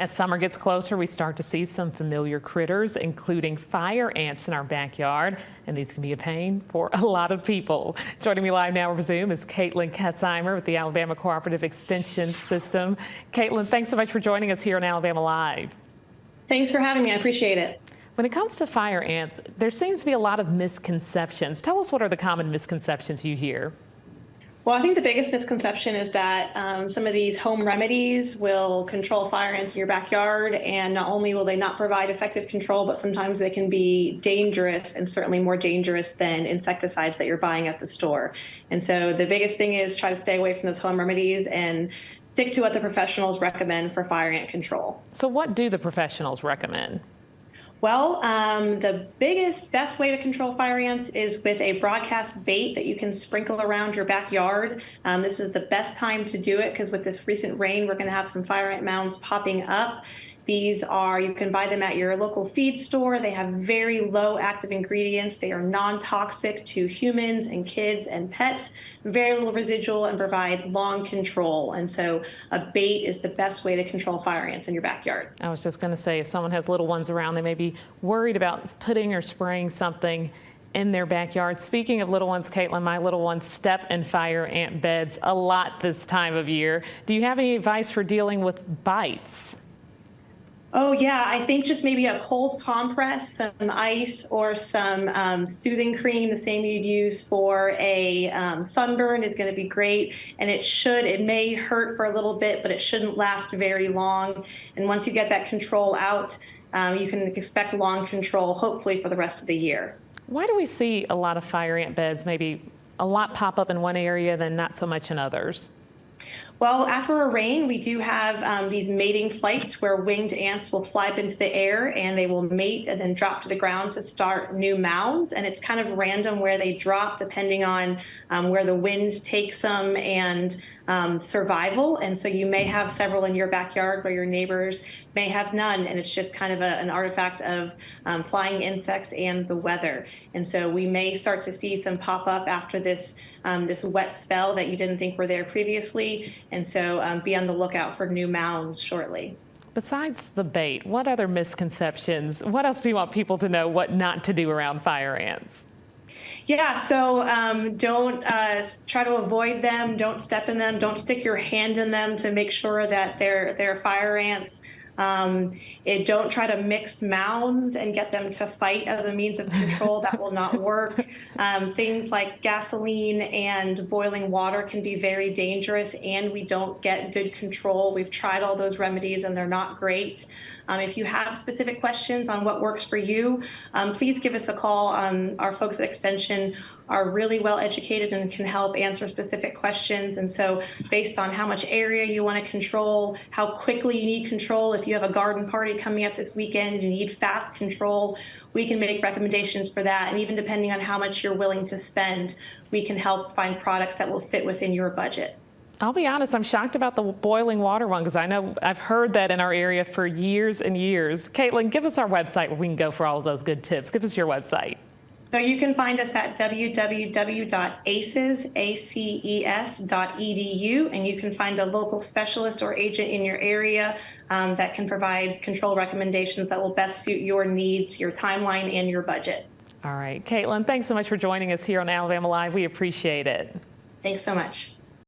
As summer gets closer, we start to see some familiar critters, including fire ants in our backyard, and these can be a pain for a lot of people. Joining me live now over Zoom is Katelyn Kesheimer with the Alabama Cooperative Extension System. Katelyn, thanks so much for joining us here on Alabama Live. Thanks for having me. I appreciate it. When it comes to fire ants, there seems to be a lot of misconceptions. Tell us, what are the common misconceptions you hear? Well, I think the biggest misconception is that some of these home remedies will control fire ants in your backyard, and not only will they not provide effective control, but sometimes they can be dangerous, and certainly more dangerous than insecticides that you're buying at the store. And so the biggest thing is try to stay away from those home remedies and stick to what the professionals recommend for fire ant control. So what do the professionals recommend? Well, the best way to control fire ants is with a broadcast bait that you can sprinkle around your backyard. This is the best time to do it because with this recent rain, we're going to have some fire ant mounds popping up. These are, you can buy them at your local feed store. They have very low active ingredients. They are non-toxic to humans and kids and pets, very little residual, and provide long control. And so a bait is the best way to control fire ants in your backyard. I was just going to say, if someone has little ones around, they may be worried about putting or spraying something in their backyard. Speaking of little ones, Katelyn, my little ones step in fire ant beds a lot this time of year. Do you have any advice for dealing with bites? Oh, yeah, I think just maybe a cold compress, some ice, or some soothing cream, the same you'd use for a sunburn, is going to be great. And it may hurt for a little bit, but it shouldn't last very long. And once you get that control out, you can expect long control, hopefully for the rest of the year. Why do we see a lot of fire ant beds, maybe a lot pop up in one area, then not so much in others? Well, after a rain, we do have these mating flights where winged ants will fly up into the air and they will mate and then drop to the ground to start new mounds. And it's kind of random where they drop depending on where the winds takes them and survival. And so you may have several in your backyard where your neighbors may have none. And it's just kind of an artifact of flying insects and the weather. And so we may start to see some pop up after this wet spell that you didn't think were there previously. And so be on the lookout for new mounds shortly. Besides the bait, what other misconceptions, what else do you want people to know what not to do around fire ants? Yeah, so don't try to avoid them, don't step in them, don't stick your hand in them to make sure that they're fire ants. Don't try to mix mounds and get them to fight as a means of control. That will not work. Things like gasoline and boiling water can be very dangerous, and we don't get good control. We've tried all those remedies and they're not great. If you have specific questions on what works for you, please give us a call. Our folks at Extension are really well educated and can help answer specific questions. And so based on how much area you want to control, how quickly you need control, if you have a garden party coming up this weekend and you need fast control, we can make recommendations for that. And even depending on how much you're willing to spend, we can help find products that will fit within your budget. I'll be honest, I'm shocked about the boiling water one because I know I've heard that in our area for years and years. Katelyn, give us our website where we can go for all of those good tips. Give us your website. So you can find us at www.aces.edu, and you can find a local specialist or agent in your area that can provide control recommendations that will best suit your needs, your timeline, and your budget. All right, Katelyn, thanks so much for joining us here on Alabama Live. We appreciate it. Thanks so much.